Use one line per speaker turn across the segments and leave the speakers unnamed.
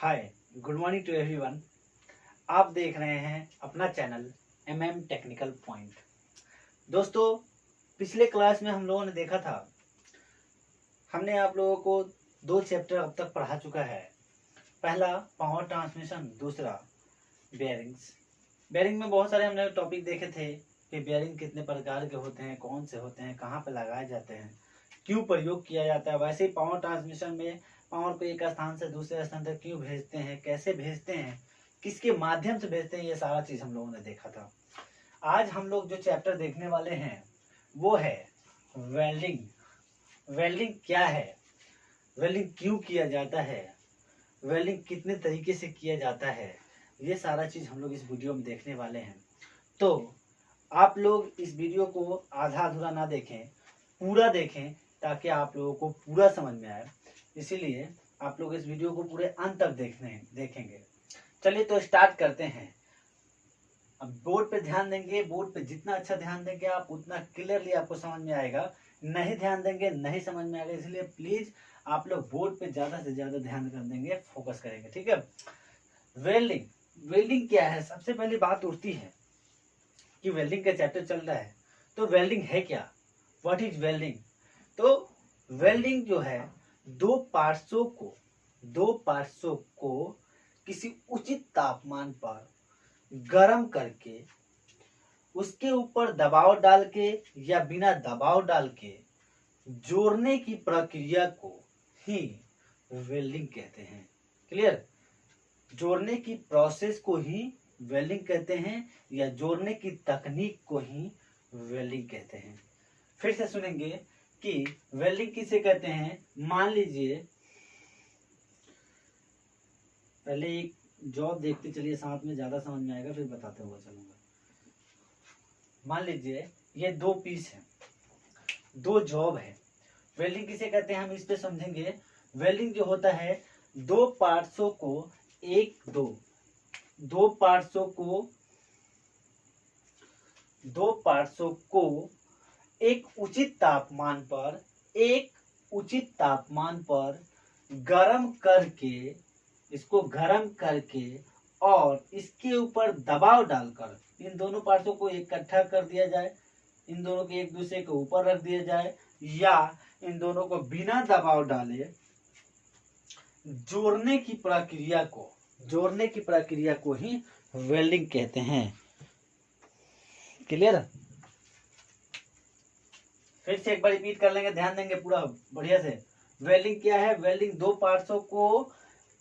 Hi, good morning to everyone. आप देख रहे हैं अपना चैनल टेक्निकल पॉइंट। दोस्तों, पिछले क्लास में हम लोगों ने देखा था, हमने आप लोगों को 2 चैप्टर अब तक पढ़ा चुका है। पहला पावर ट्रांसमिशन, दूसरा बेयरिंग्स। बेयरिंग में बहुत सारे हमने टॉपिक देखे थे कि बेयरिंग कितने प्रकार के होते हैं, कौन से होते हैं, कहाँ पे लगाए जाते हैं, क्यों प्रयोग किया जाता है। वैसे ही पावर ट्रांसमिशन में पावर को एक स्थान से दूसरे स्थान तक क्यों भेजते हैं, कैसे भेजते हैं, किसके माध्यम से भेजते हैं, ये सारा चीज हम लोगों ने देखा था। आज हम लोग जो चैप्टर देखने वाले हैं वो है वेल्डिंग। वेल्डिंग क्या है, वेल्डिंग क्यों किया जाता है, वेल्डिंग कितने तरीके से किया जाता है, ये सारा चीज हम लोग इस वीडियो में देखने वाले हैं। तो आप लोग इस वीडियो को आधा अधूरा ना देखें, पूरा देखें, ताकि आप लोगों को पूरा समझ में आए। इसीलिए आप लोग इस वीडियो को पूरे अंत तक देखेंगे। चलिए तो स्टार्ट करते हैं। अब बोर्ड पे ध्यान देंगे, बोर्ड पे जितना अच्छा ध्यान देंगे आप उतना क्लियरली आपको समझ में आएगा। नहीं ध्यान देंगे नहीं समझ में आएगा, इसलिए प्लीज आप लोग बोर्ड पे ज्यादा से ज्यादा ध्यान कर देंगे, फोकस करेंगे, ठीक है। वेल्डिंग, वेल्डिंग क्या है? सबसे पहली बात उठती है कि वेल्डिंग का चैप्टर चल रहा है, तो वेल्डिंग है क्या, व्हाट इज वेल्डिंग? तो वेल्डिंग जो है दो पार्ट्सों को किसी उचित तापमान पर गर्म करके उसके ऊपर दबाव डाल के या बिना दबाव डाल के जोड़ने की प्रक्रिया को ही वेल्डिंग कहते हैं। क्लियर? जोड़ने की प्रोसेस को ही वेल्डिंग कहते हैं या जोड़ने की तकनीक को ही वेल्डिंग कहते हैं। फिर से सुनेंगे कि वेल्डिंग किसे कहते हैं। मान लीजिए, पहले एक जॉब देखते चलिए, साथ में ज्यादा समझ में आएगा, फिर बताते हुए चलूंगा। मान लीजिए ये 2 पीस है, 2 जॉब है। वेल्डिंग किसे कहते हैं हम इस पे समझेंगे। वेल्डिंग जो होता है दो पार्ट्सों को एक उचित तापमान पर गरम करके और इसके ऊपर दबाव डालकर इन दोनों पार्ट्सों को इकट्ठा कर दिया जाए, इन दोनों के एक दूसरे के ऊपर रख दिया जाए, या इन दोनों को बिना दबाव डाले जोड़ने की प्रक्रिया को ही वेल्डिंग कहते हैं। क्लियर? फिर से एक बार रिपीट कर लेंगे, ध्यान देंगे पूरा बढ़िया से। वेल्डिंग क्या है? वेल्डिंग दो पार्ट्सों को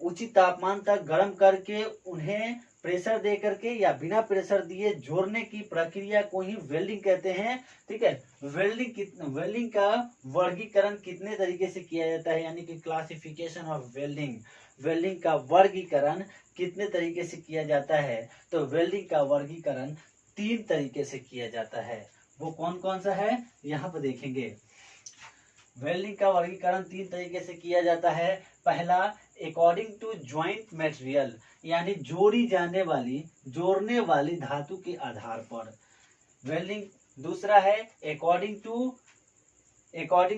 उचित तापमान तक गर्म करके उन्हें प्रेशर दे करके या बिना प्रेशर दिए जोड़ने की प्रक्रिया को ही वेल्डिंग कहते हैं। ठीक है। वेल्डिंग का वर्गीकरण कितने तरीके से किया जाता है, यानी कि क्लासिफिकेशन ऑफ वेल्डिंग। वेल्डिंग का वर्गीकरण कितने तरीके से किया जाता है? तो वेल्डिंग का वर्गीकरण 3 तरीके से किया जाता है। वो कौन कौन सा है यहाँ पर देखेंगे। वेल्डिंग का वर्गीकरण 3 तरीके से किया जाता है। पहला, अकॉर्डिंग टू ज्वाइंट मटेरियल, यानी जोड़ने वाली धातु के आधार पर वेल्डिंग। दूसरा है अकॉर्डिंग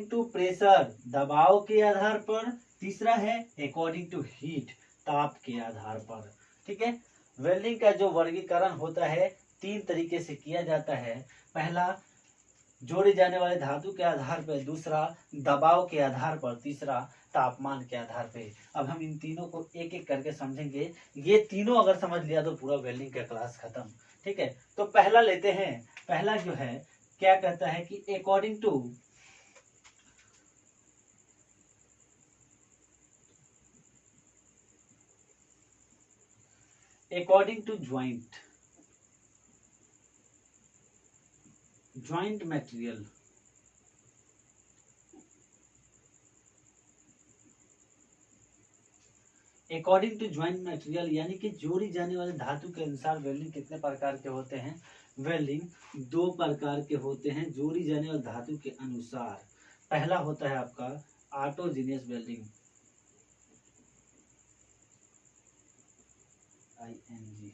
टू प्रेशर, दबाव के आधार पर। तीसरा है अकॉर्डिंग टू हीट, ताप के आधार पर। ठीक है। वेल्डिंग का जो वर्गीकरण होता है 3 तरीके से किया जाता है। पहला, जोड़े जाने वाले धातु के आधार पर। दूसरा, दबाव के आधार पर। तीसरा, तापमान के आधार पे। अब हम इन तीनों को एक एक करके समझेंगे। ये तीनों अगर समझ लिया तो पूरा वेल्डिंग का क्लास खत्म। ठीक है। तो पहला लेते हैं। पहला जो है क्या कहता है कि according to joint material. According to joint material यानी कि जोड़ी जाने वाले धातु के अनुसार वेल्डिंग कितने प्रकार के होते हैं? वेल्डिंग 2 प्रकार के होते हैं जोड़ी जाने वाले धातु के अनुसार। पहला होता है आपका ऑटोजीनियस वेल्डिंग, ING।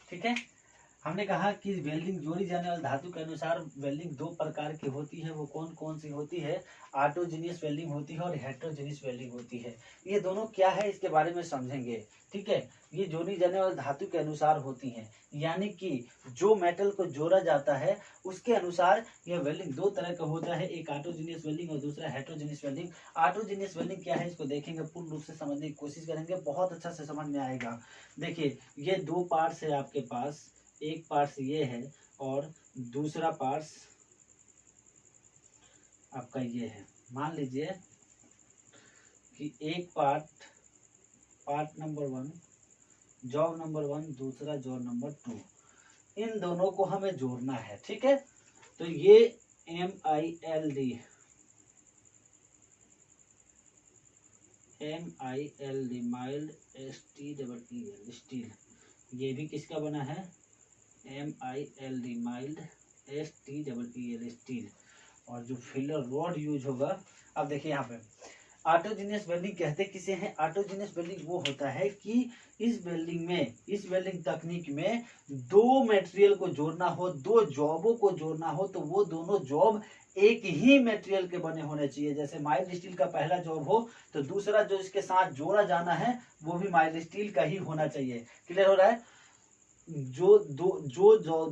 ठीक है। हमने कहा कि वेल्डिंग जोड़ी जाने वाले धातु के अनुसार वेल्डिंग दो प्रकार की होती है। वो कौन कौन सी होती है? ऑटोजेनियस वेल्डिंग होती है और हेटेरोजेनियस वेल्डिंग होती है। ये दोनों क्या है इसके बारे में समझेंगे। ठीक है, ये जोड़ी जाने वाले धातु के अनुसार होती है, यानी कि जो मेटल को जोड़ा जाता है उसके अनुसार यह वेल्डिंग दो तरह का होता है, एक ऑटोजेनियस वेल्डिंग और दूसरा हेटेरोजेनियस वेल्डिंग। ऑटोजेनियस वेल्डिंग क्या है इसको देखेंगे, पूर्ण रूप से समझने की कोशिश करेंगे, बहुत अच्छा से समझ में आएगा। देखिए ये दो पार्ट्स है आपके पास, एक पार्ट्स ये है और दूसरा पार्ट्स आपका ये है। मान लीजिए कि एक पार्ट नंबर 1, जॉब नंबर 1, दूसरा जॉब नंबर 2, इन दोनों को हमें जोड़ना है। ठीक है, तो ये MILD माइल्ड STEEL स्टील, ये भी किसका बना है? MILD mild STEEL steel. और जो फिलर रॉड यूज होगा, अब देखिए यहाँ पे ऑटोजेनियस वेल्डिंग कहते किसे हैं? ऑटोजेनियस वेल्डिंग वो होता है कि इस वेल्डिंग तकनीक में दो मटेरियल को जोड़ना हो, दो जॉबों को जोड़ना हो, तो वो दोनों जॉब एक ही मटेरियल के बने होने चाहिए। जैसे माइल्ड स्टील का पहला जॉब हो तो दूसरा जो इसके साथ जोड़ा जाना है वो भी माइल्ड स्टील का ही होना चाहिए। क्लियर हो रहा है? दो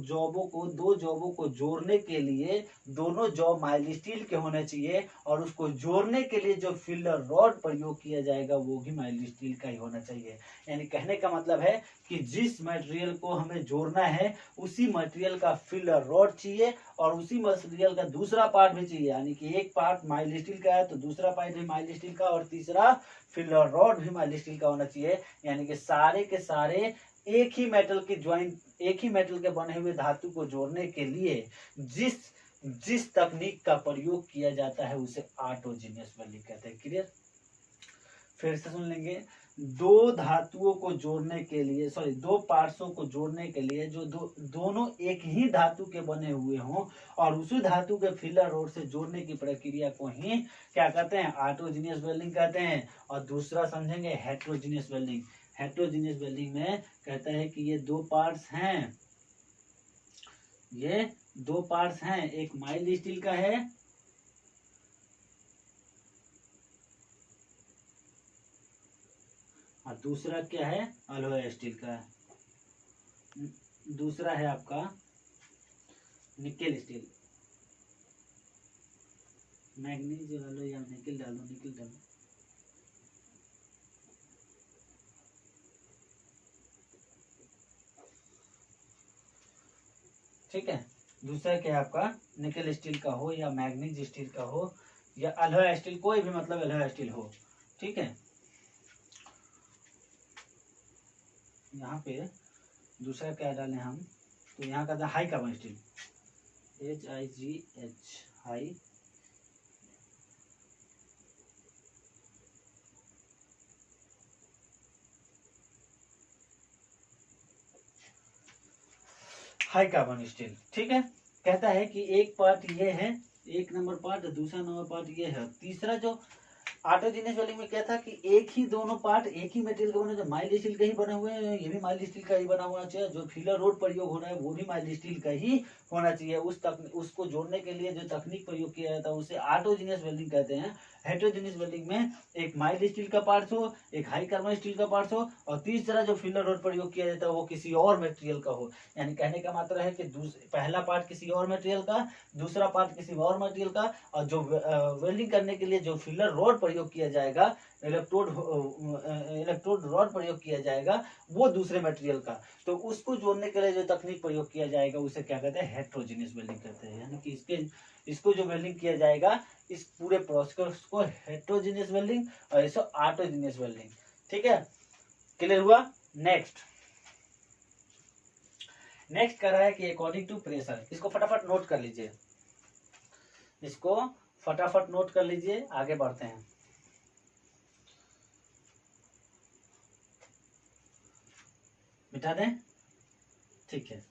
जॉबों को जोड़ने के लिए दोनों जॉब माइल्ड स्टील के होने चाहिए, और उसको जोड़ने के लिए जो फिलर रॉड प्रयोग किया जाएगा वो भी माइल्ड स्टील का ही होना चाहिए। यानी कहने का मतलब है कि जिस मटेरियल को हमें जोड़ना है उसी मटेरियल का फिलर रॉड चाहिए और उसी मटेरियल का दूसरा पार्ट भी चाहिए। यानी कि एक पार्ट माइल्ड स्टील का है तो दूसरा पार्ट भी माइल्ड स्टील का और तीसरा फिलर रॉड भी माइल्ड स्टील का होना चाहिए। यानी कि सारे के सारे एक ही मेटल के बने हुए धातु को जोड़ने के लिए जिस तकनीक का प्रयोग किया जाता है उसे ऑटोजेनियस वेल्डिंग कहते हैं। क्लियर? फिर से सुन लेंगे, दो धातुओं को जोड़ने के लिए, दो पार्ट्सों को जोड़ने के लिए जो दोनों एक ही धातु के बने हुए हों और उसी धातु के फिलर रोड से जोड़ने की प्रक्रिया को ही क्या कहते हैं? ऑटोजेनियस वेल्डिंग कहते हैं। और दूसरा समझेंगे हेटेरोजेनियस वेल्डिंग। हेटेरोजेनियस वेल्डिंग में कहता है कि ये दो पार्ट्स हैं, एक माइल्ड स्टील का है और दूसरा क्या है? अलॉय स्टील का है। दूसरा है आपका निकेल स्टील। मैग्नीज डालो या निकेल डालो। ठीक है, दूसरा क्या है आपका? निकेल स्टील का हो या मैग्नीज स्टील का हो या अलॉय स्टील, कोई भी मतलब अलॉय स्टील हो। ठीक है, यहाँ पे दूसरा क्या डालें हम? तो यहाँ का था high carbon steel, HIGH, high carbon steel. ठीक है, कहता है कि एक पार्ट ये है, एक नंबर पार्ट, दूसरा नंबर पार्ट ये है। तीसरा जो ऑटोजेनियस वेल्डिंग में क्या था कि एक ही दोनों पार्ट एक ही मटेरियल के बने, जो माइल्ड स्टील का ही बने हुए हैं, ये भी माइल्ड स्टील का ही बना होना चाहिए। जो फिलर रोड प्रयोग हो रहा है वो भी माइल्ड स्टील का ही होना चाहिए। उसको जोड़ने के लिए जो तकनीक प्रयोग किया जाता है उसे ऑटोजेनियस वेल्डिंग कहते हैं। हेटेरोजेनियस वेल्डिंग में एक माइल्ड स्टील का पार्ट हो, एक हाई कार्बन स्टील का पार्ट हो और तीसरा जो फिलर रोड प्रयोग किया जाता है वो किसी और मटेरियल का हो। यानी कहने का मतलब है कि पहला पार्ट किसी और मटेरियल का, दूसरा पार्ट किसी और मटेरियल का, और जो वेल्डिंग करने के लिए जो फिलर रॉड प्रयोग किया जाएगा, इलेक्ट्रोड रॉड प्रयोग किया जाएगा वो दूसरे मटेरियल का। तो उसको जोड़ने के लिए जो तकनीक प्रयोग किया जाएगा उसे क्या कहते हैं? हेटेरोजेनियस वेल्डिंग कहते हैं। यानी कि इसको जो वेल्डिंग किया जाएगा इस पूरे प्रोसेस को हेटेरोजेनियस वेल्डिंग और इसे ऑटोजेनियस वेल्डिंग। ठीक है, क्लियर हुआ? नेक्स्ट कह रहा है कि अकॉर्डिंग टू प्रेशर, इसको फटाफट नोट कर लीजिए, आगे बढ़ते हैं। मिटा दें? ठीक है,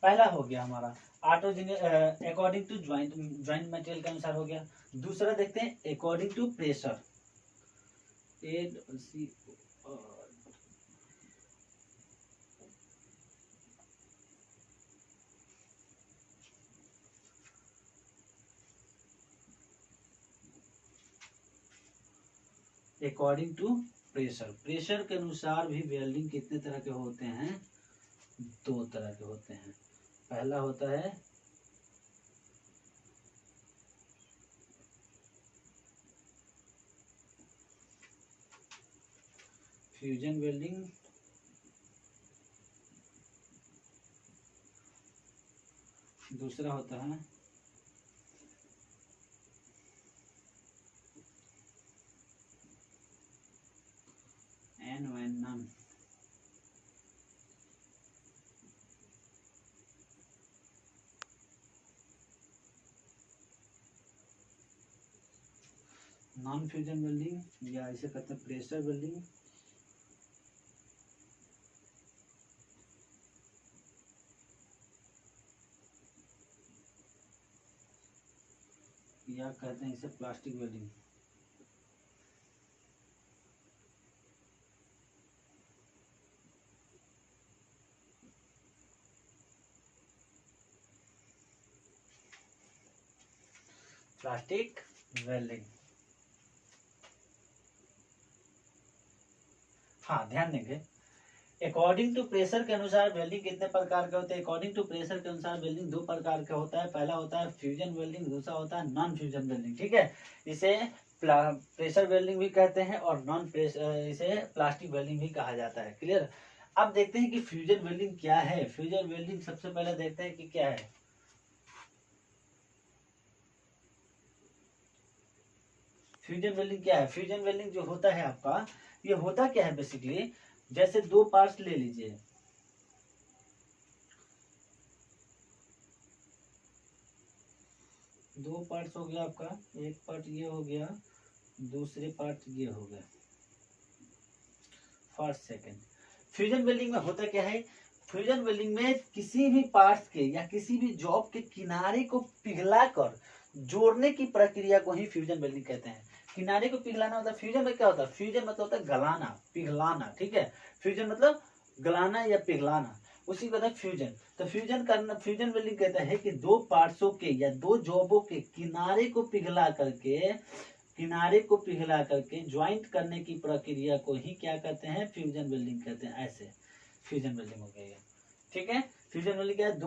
पहला हो गया हमारा अकॉर्डिंग टू ज्वाइंट मटेरियल के अनुसार हो गया। दूसरा देखते हैं according to pressure, according to pressure, pressure के अनुसार भी वेल्डिंग कितने तरह के होते हैं, 2 तरह के होते हैं। पहला होता है फ्यूजन वेल्डिंग, दूसरा होता है नॉन नॉन फ्यूजन वेल्डिंग, या इसे कहते हैं प्रेशर वेल्डिंग। या कहते हैं इसे प्लास्टिक वेल्डिंग। प्लास्टिक वेल्डिंग, हाँ ध्यान देंगे। अकॉर्डिंग टू प्रेशर के अनुसार वेल्डिंग कितने प्रकार के होते हैं? अकॉर्डिंग टू प्रेशर के अनुसार वेल्डिंग 2 प्रकार का होता है। पहला होता है फ्यूजन वेल्डिंग, दूसरा होता है नॉन फ्यूजन वेल्डिंग। ठीक है, इसे प्रेशर वेल्डिंग भी कहते हैं और इसे प्लास्टिक वेल्डिंग भी कहा जाता है। क्लियर। अब देखते हैं कि फ्यूजन वेल्डिंग क्या है। फ्यूजन वेल्डिंग सबसे पहले देखते हैं कि क्या है। फ्यूजन वेल्डिंग क्या है? फ्यूजन वेल्डिंग जो होता है आपका, ये होता क्या है बेसिकली, जैसे 2 पार्ट्स ले लीजिए, दो पार्ट्स हो गया आपका, एक पार्ट ये हो गया, दूसरे पार्ट ये हो गया। फर्स्ट सेकंड, फ्यूजन वेल्डिंग में होता क्या है? फ्यूजन वेल्डिंग में किसी भी पार्ट्स के या किसी भी जॉब के किनारे को पिघलाकर जोड़ने की प्रक्रिया को ही फ्यूजन वेल्डिंग कहते हैं। किनारे को पिघलाना मतलब फ्यूजन में क्या होता है? फ्यूजन मतलब होता है गलाना, पिघलाना। ठीक है, फ्यूजन मतलब गलाना या पिघलाना, उसी को फ्यूजन। तो फ्यूजन करना, फ्यूजन वेल्डिंग कहता है कि 2 पार्ट्सों के या 2 जॉबों के किनारे को पिघला करके ज्वाइंट करने की प्रक्रिया को ही क्या कहते हैं? फ्यूजन वेल्डिंग कहते हैं। ऐसे फ्यूजन वेल्डिंग हो गया। ठीक है, फ्यूजन वेल्डिंग क्या है?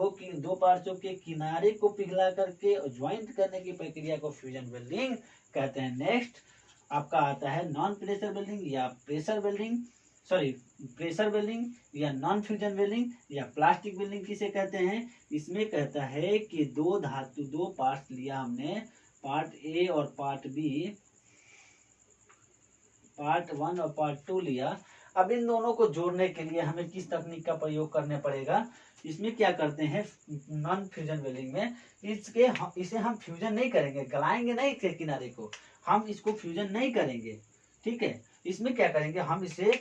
2 पार्ट्सों के किनारे को पिघला करके ज्वाइंट करने की प्रक्रिया को फ्यूजन वेल्डिंग कहते हैं। नेक्स्ट आपका आता है नॉन प्रेशर वेल्डिंग या pressure welding, sorry pressure welding या नॉन फ्यूजन वेल्डिंग या प्लास्टिक वेल्डिंग किसे कहते हैं? इसमें कहता है कि 2 पार्ट लिया हमने, पार्ट ए और पार्ट बी, पार्ट 1 और पार्ट 2 लिया। अब इन दोनों को जोड़ने के लिए हमें किस तकनीक का प्रयोग करने पड़ेगा? इसमें क्या करते हैं नॉन फ्यूजन वेल्डिंग में, इसे हम फ्यूजन नहीं करेंगे, गलाएंगे नहीं इसके किनारे को, हम इसको फ्यूजन नहीं करेंगे। ठीक है, इसमें क्या करेंगे? हम इसे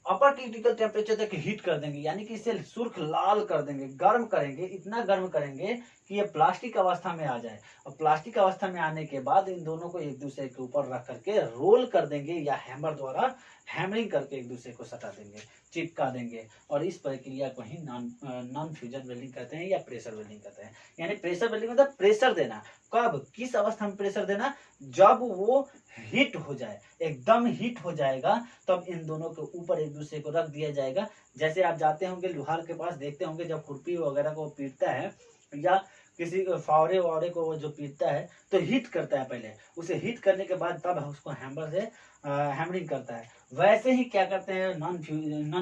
अपर क्रिटिकल टेम्परेचर तक हीट कर देंगे, यानी कि इसे सुर्ख लाल कर देंगे, गर्म करेंगे, इतना गर्म करेंगे कि ये प्लास्टिक अवस्था में आ जाए। और प्लास्टिक अवस्था में आने के बाद इन दोनों को एक दूसरे के ऊपर रख करके रोल कर देंगे या हैमर द्वारा हैमरिंग करके एक दूसरे को सटा देंगे, चिपका देंगे। और इस प्रक्रिया को ही नॉन फ्यूजन वेल्डिंग कहते हैं या प्रेशर वेल्डिंग कहते हैं। यानी प्रेशर वेल्डिंग मतलब प्रेशर देना। कब, किस अवस्था में प्रेशर देना? जब वो हीट हो जाए, एकदम हीट हो जाएगा, तब इन दोनों के ऊपर एक दूसरे को रख दिया जाएगा। जैसे आप जाते होंगे लोहार के पास, देखते होंगे जब खुरपी वगैरह को पीटता है या किसी फावड़े वावड़े को वो जो पीटता है तो हीट करता है, पहले उसे हीट करने के बाद तब उसको हैमर से हैमरिंग करता है। वैसे ही क्या करते हैं नॉन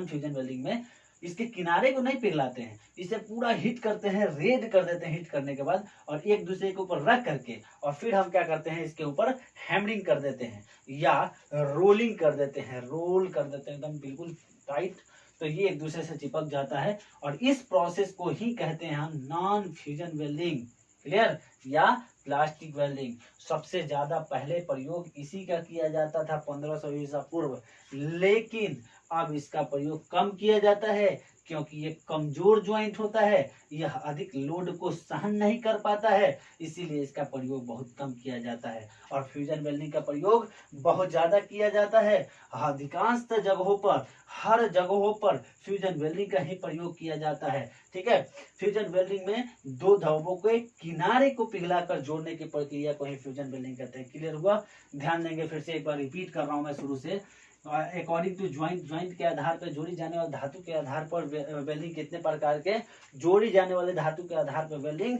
फ्यूजन वेल्डिंग में, इसके किनारे को नहीं पिघलाते हैं, इसे पूरा हीट करते हैं, रेड कर देते हैं हीट करने के बाद, और एक दूसरे के ऊपर रख करके और फिर हम क्या करते हैं इसके ऊपर हैमरिंग कर देते हैं या रोलिंग कर देते हैं, रोल कर देते हैं एकदम बिल्कुल टाइट, तो ये एक दूसरे से चिपक जाता है। और इस प्रोसेस को ही कहते हैं हम नॉन फ्यूजन वेल्डिंग। क्लियर? या प्लास्टिक वेल्डिंग। सबसे ज्यादा पहले प्रयोग इसी का किया जाता था 1500 ईसा पूर्व, लेकिन अब इसका प्रयोग कम किया जाता है। क्योंकि ये कमजोर ज्वाइंट होता है, यह अधिक लोड को सहन नहीं कर पाता है, इसीलिए इसका प्रयोग बहुत कम किया जाता है। और फ्यूजन वेल्डिंग का प्रयोग बहुत ज्यादा किया जाता है। अधिकांश जगहों पर, हर जगहों पर फ्यूजन वेल्डिंग का ही प्रयोग किया जाता है। ठीक है, फ्यूजन वेल्डिंग में दो धातुओं के किनारे को पिघलाकर जोड़ने की प्रक्रिया को ही फ्यूजन वेल्डिंग कहते हैं। क्लियर हुआ? ध्यान देंगे, फिर से एक बार रिपीट कर रहा हूं मैं शुरू से। अकॉर्डिंग टू ज्वाइंट के आधार पर जोड़ी जाने वाले धातु के आधार पर वेल्डिंग कितने प्रकार के, जोड़ी जाने वाले धातु के आधार पर वेल्डिंग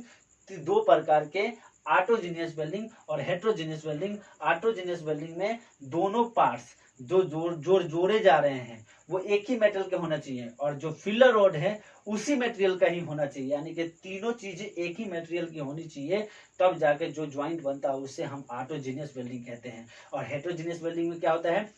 दो प्रकार के, ऑटोजीनियस वेल्डिंग और हेट्रोजीनियस वेल्डिंग। ऑटोजीनियस वेल्डिंग में दोनों पार्ट्स जो जोड़े जा रहे हैं वो एक ही मेटल के होना चाहिए, और जो फिलर रॉड है उसी मटेरियल का ही होना चाहिए, यानी कि तीनों चीजें एक ही मटेरियल की होनी चाहिए, तब जाके जो ज्वाइंट बनता है उससे हम ऑटोजीनियस वेल्डिंग कहते हैं। और हेट्रोजीनियस वेल्डिंग में क्या होता है,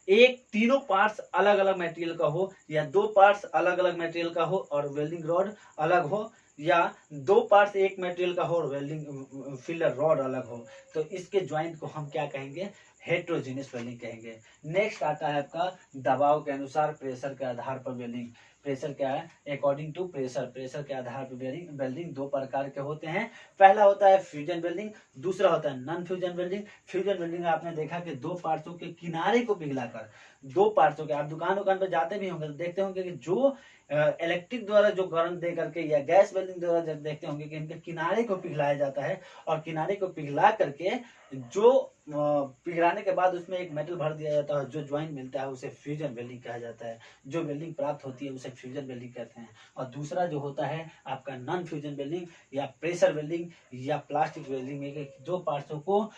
एक तीनों पार्ट्स अलग अलग मटेरियल का हो, या दो पार्ट्स अलग अलग मटेरियल का हो और वेल्डिंग रॉड अलग हो, या दो पार्ट्स एक मटेरियल का हो और वेल्डिंग फिलर रॉड अलग हो, तो इसके ज्वाइंट को हम क्या कहेंगे, हेट्रोजीनियस वेल्डिंग कहेंगे। नेक्स्ट आता है आपका दबाव के अनुसार प्रेशर के आधार पर वेल्डिंग। प्रेशर क्या है, अकॉर्डिंग टू प्रेशर, प्रेशर के आधार पर वेल्डिंग दो प्रकार के होते हैं। पहला होता है फ्यूजन वेल्डिंग, दूसरा होता है non fusion welding. Fusion welding में आपने देखा कि दो पार्ट्सों के किनारे को पिघलाकर, दो पार्ट्सों के, आप दुकान पर जाते भी होंगे तो देखते होंगे कि जो इलेक्ट्रिक द्वारा जो गर्म दे करके या गैस वेल्डिंग द्वारा जब देखते होंगे कि इनके किनारे को पिघलाया जाता है, और किनारे को पिघला करके जो पिघलाने के बाद उसमें एक मेटल भर दिया जाता है, जो ज्वाइंट मिलता है उसे फ्यूजन वेल्डिंग कहा जाता है। जो वेल्डिंग प्राप्त होती है उसे फ्यूजन वेल्डिंग कहते हैं। और दूसरा जो होता है आपका नॉन फ्यूजन वेल्डिंग या प्रेशर वेल्डिंग या प्लास्टिक वेल्डिंग में दो पार्ट्सों को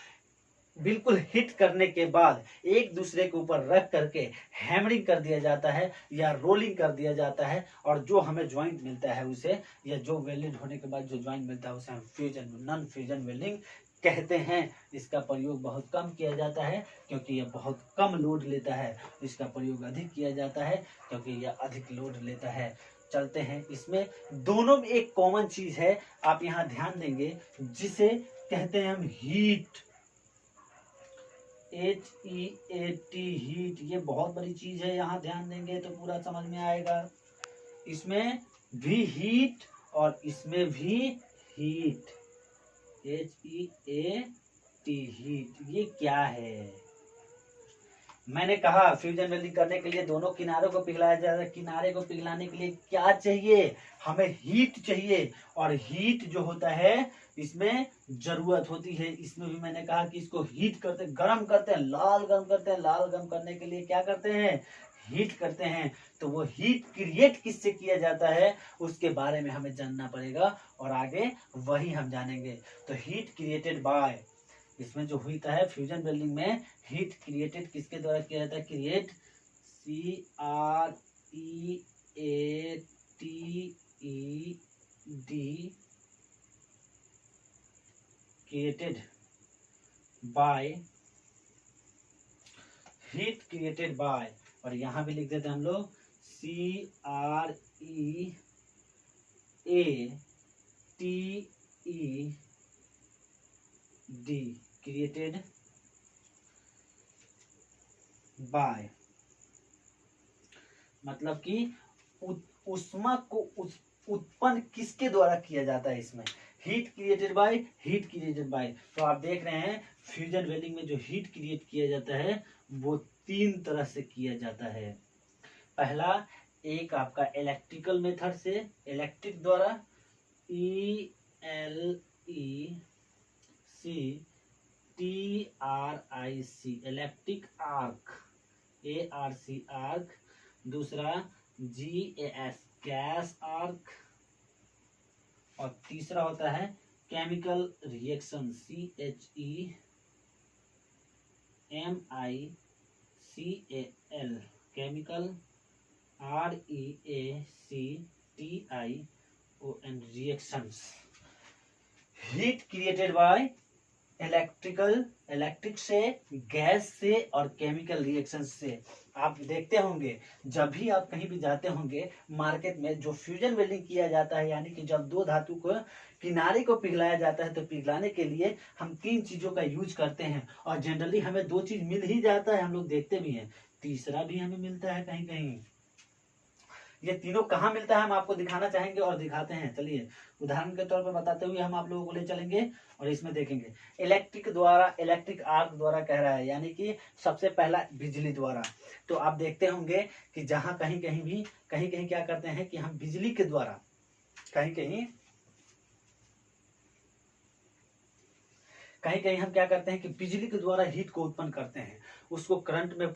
बिल्कुल हिट करने के बाद एक दूसरे के ऊपर रख करके हैमरिंग कर दिया जाता है या रोलिंग कर दिया जाता है, और जो हमें ज्वाइंट मिलता है उसे, या जो वेल्डेड होने के बाद जो ज्वाइंट मिलता है उसे हम फ्यूजन नॉन फ्यूजन वेल्डिंग कहते हैं। इसका प्रयोग बहुत कम किया जाता है क्योंकि यह बहुत कम लोड लेता है। इसका प्रयोग अधिक किया जाता है क्योंकि यह अधिक लोड लेता है। चलते हैं, इसमें दोनों में एक कॉमन चीज है, आप यहाँ ध्यान देंगे, जिसे कहते हैं हम हीट, HEAT, हीट। ये बहुत बड़ी चीज है, यहाँ ध्यान देंगे तो पूरा समझ में आएगा। इसमें भी हीट और इसमें भी हीट, HEAT, हीट। ये क्या है, मैंने कहा फ्यूजन वेल्डिंग करने के लिए दोनों किनारों को पिघलाया जाता है। किनारे को पिघलाने के लिए क्या चाहिए, हमें हीट चाहिए, और हीट जो होता है इसमें जरूरत होती है। इसमें भी मैंने कहा कि इसको हीट करते, गर्म करते हैं, लाल गर्म करते हैं। लाल गर्म करने के लिए क्या करते हैं, हीट करते हैं। तो वो हीट क्रिएट किससे किया जाता है उसके बारे में हमें जानना पड़ेगा, और आगे वही हम जानेंगे। तो हीट क्रिएटेड बाय, इसमें जो होता है फ्यूजन वेल्डिंग में हीट क्रिएटेड किसके द्वारा किया जाता है, create, CREATED, created by, heat created by, और यहां भी लिख देते हैं हम लोग CREATED, क्रिएटेड बाय, मतलब कि उष्मा को उत्पन्न किसके द्वारा किया जाता है। इसमें heat created by, heat created by. तो आप देख रहे हैं फ्यूजन वेल्डिंग में जो हीट क्रिएट किया जाता है वो तीन तरह से किया जाता है। पहला, एक आपका इलेक्ट्रिकल मेथड से, इलेक्ट्रिक द्वारा, ELECTRIC, electric arc, ARC, arc. दूसरा GAS, गैस आर्क। और तीसरा होता है chemical reaction, CHEMICAL, chemical, REACTION, reactions. Heat created by electric से, गैस से और केमिकल रिएक्शन से। आप देखते होंगे जब भी आप कहीं भी जाते होंगे मार्केट में, जो फ्यूजन वेल्डिंग किया जाता है, यानी कि जब दो धातु को किनारे को पिघलाया जाता है, तो पिघलाने के लिए हम तीन चीजों का यूज करते हैं, और जनरली हमें दो चीज मिल ही जाता है, हम लोग देखते भी हैं, तीसरा भी हमें मिलता है कहीं कहीं। ये तीनों कहाँ मिलता है हम आपको दिखाना चाहेंगे और दिखाते हैं। चलिए उदाहरण के तौर पर बताते हुए हम आप लोगों को ले चलेंगे और इसमें देखेंगे इलेक्ट्रिक आर्क द्वारा कह रहा है, यानी कि सबसे पहला बिजली द्वारा। तो आप देखते होंगे कि जहां कहीं कहीं क्या करते हैं कि हम बिजली के द्वारा कहीं कहीं हम क्या करते हैं कि बिजली के द्वारा हीट को उत्पन्न करते हैं, उसको करंट में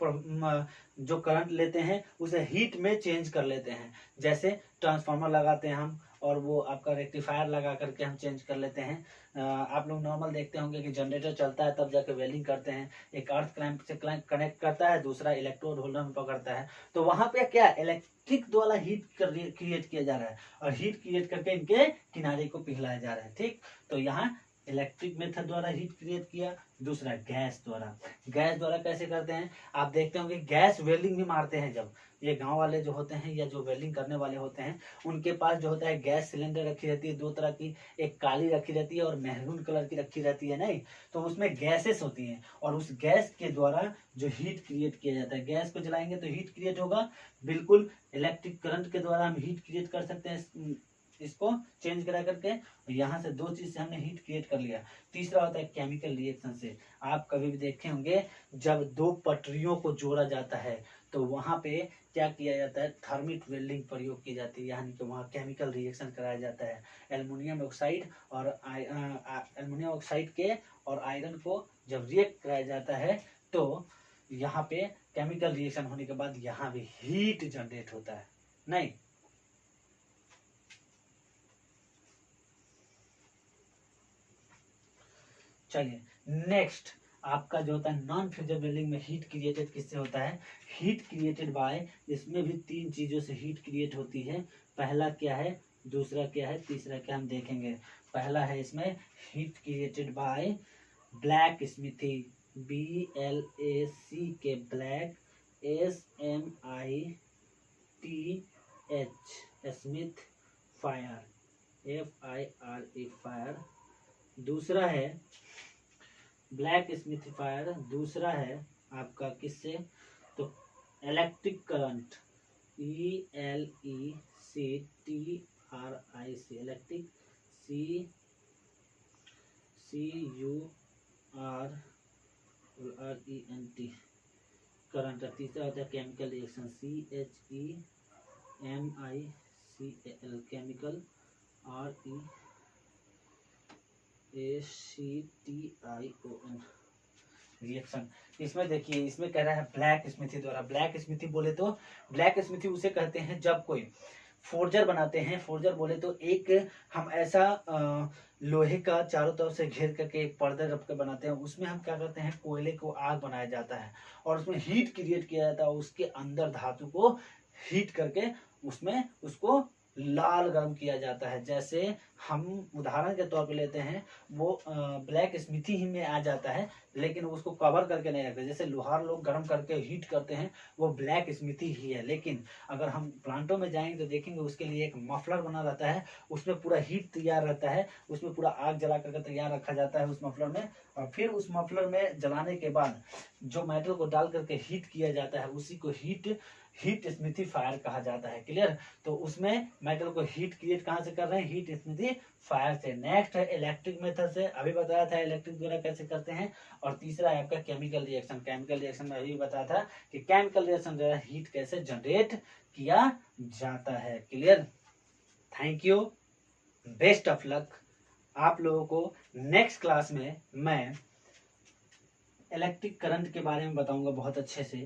जो करंट लेते हैं उसे हीट में चेंज कर लेते हैं। जैसे ट्रांसफार्मर लगाते हैं हम, और वो आपका रेक्टिफायर लगा करके हम चेंज कर लेते हैं। आप लोग नॉर्मल देखते होंगे कि जनरेटर चलता है तब जाके वेल्डिंग करते हैं, एक अर्थ क्लैंप से कनेक्ट करता है, दूसरा इलेक्ट्रोड होल्डर में पकड़ता है। तो वहां पे क्या इलेक्ट्रिक द्वारा हीट क्रिएट किया जा रहा है, और हीट क्रिएट करके इनके किनारे को पिघलाया जा रहा है। ठीक, तो यहाँ इलेक्ट्रिक मेथड द्वारा हीट क्रिएट किया। दूसरा गैस द्वारा कैसे करते हैं, आप देखते होंगे गैस वेल्डिंग भी मारते हैं। जब ये गांव वाले जो होते हैं या जो वेल्डिंग करने वाले होते हैं, उनके पास जो होता है गैस सिलेंडर रखी रहती है, दो तरह की, एक काली रखी रहती है और मैरून कलर की रखी रहती है, नहीं तो उसमें गैसेस होती हैं, और उस गैस के द्वारा जो हीट क्रिएट किया जाता है, गैस को जलाएंगे तो हीट क्रिएट होगा। बिल्कुल इलेक्ट्रिक करंट के द्वारा हम हीट क्रिएट कर सकते हैं, इसको चेंज करा करके। यहाँ से दो चीज से हमने हीट क्रिएट कर लिया। तीसरा होता है केमिकल रिएक्शन से। आप कभी भी देखे होंगे जब दो पटरियों को जोड़ा जाता है तो वहां पे क्या किया जाता है, थर्मिक वेल्डिंग प्रयोग की जाती है, यानी कि वहाँ केमिकल रिएक्शन कराया जाता है। एल्युमिनियम ऑक्साइड के और आयरन को जब रिएक्ट कराया जाता है तो यहाँ पे केमिकल रिएक्शन होने के बाद यहाँ भी हीट जनरेट होता है। नहीं, चलिए नेक्स्ट आपका जो होता है नॉन फ्यूजन वेल्डिंग में हीट क्रिएटेड किससे होता है, हीट क्रिएटेड बाय, इसमें भी तीन चीजों से हीट क्रिएट होती है। पहला क्या है, दूसरा क्या है, तीसरा क्या, हम देखेंगे। पहला है इसमें heat created by black smithy, BLAC के black, SMITH Smith fire, FIRE fire. दूसरा है ब्लैक स्मिथिफायर, दूसरा है आपका किससे, तो electric current, ELECTRIC, electric CURRENT current. तीसरा होता है chemical reaction, CHEMICAL chemical, REACTION reaction. इसमें देखिए, इसमें कह रहा है ब्लैक स्मिथी द्वारा। ब्लैक स्मिथी बोले तो, ब्लैक स्मिथी उसे कहते हैं जब कोई फोर्जर बनाते हैं। फोर्जर बोले तो एक हम ऐसा लोहे का चारों तरफ से घेर करके एक पर्दा रख कर बनाते हैं, उसमें हम क्या करते हैं, कोयले को आग बनाया जाता है और उसमें हीट क्रिएट किया जाता है, उसके अंदर धातु को हीट करके उसमें उसको लाल गर्म किया जाता है। जैसे हम उदाहरण के तौर पे लेते हैं, वो ब्लैक स्मिथी ही में आ जाता है, लेकिन उसको कवर करके नहीं रखते। जैसे लोहार लोग गर्म करके हीट करते हैं, वो ब्लैक स्मिथी ही है। लेकिन अगर हम प्लांटों में जाएंगे तो देखेंगे उसके लिए एक मफलर बना रहता है, उसमें पूरा हीट तैयार रहता है, उसमें पूरा आग जला करके तैयार रखा जाता है उस मफलर में, और फिर उस मफलर में जलाने के बाद जो मेटल को डाल करके हीट किया जाता है, उसी को हीट स्मिथी फायर कहा जाता है। क्लियर, तो उसमें मेटल को हीट क्रिएट कहाँ से कर रहे हैं, हीट स्मिथी फायर से। नेक्स्ट है इलेक्ट्रिक मेथड से, अभी बताया था इलेक्ट्रिक द्वारा कैसे करते हैं। और तीसरा है आपका केमिकल रिएक्शन। केमिकल रिएक्शन में अभी बताया था कि केमिकल रिएक्शन द्वारा हीट कैसे जनरेट किया जाता है। Clear, thank you, best of luck. आप लोगों को नेक्स्ट क्लास में मैं इलेक्ट्रिक करंट के बारे में बताऊंगा बहुत अच्छे से,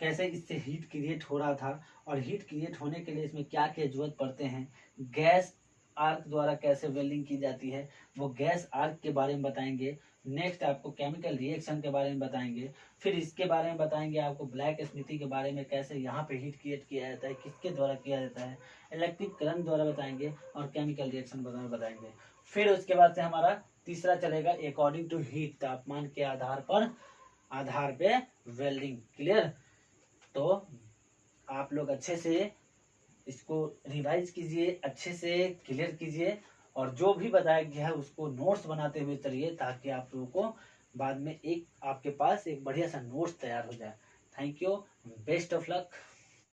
कैसे इससे हीट क्रिएट हो रहा था और हीट क्रिएट होने के लिए इसमें क्या क्या जरूरत पड़ते हैं। गैस आर्क द्वारा कैसे वेल्डिंग की जाती है, वो गैस आर्क के बारे में बताएंगे। नेक्स्ट आपको केमिकल रिएक्शन के बारे में बताएंगे। फिर इसके बारे में बताएंगे आपको ब्लैक स्मिथी के बारे में, कैसे यहाँ पे हीट क्रिएट किया जाता है, किसके द्वारा किया जाता है। इलेक्ट्रिक करंट द्वारा बताएंगे और केमिकल रिएक्शन द्वारा बताएंगे। फिर उसके बाद से हमारा तीसरा चलेगा अकॉर्डिंग टू हीट, तापमान के आधार पे वेल्डिंग। क्लियर, तो आप लोग अच्छे से इसको रिवाइज कीजिए, अच्छे से क्लियर कीजिए, और जो भी बताया गया है उसको नोट्स बनाते हुए चलिए, ताकि आप लोगों को बाद में आपके पास एक बढ़िया सा नोट्स तैयार हो जाए। Thank you, best of luck.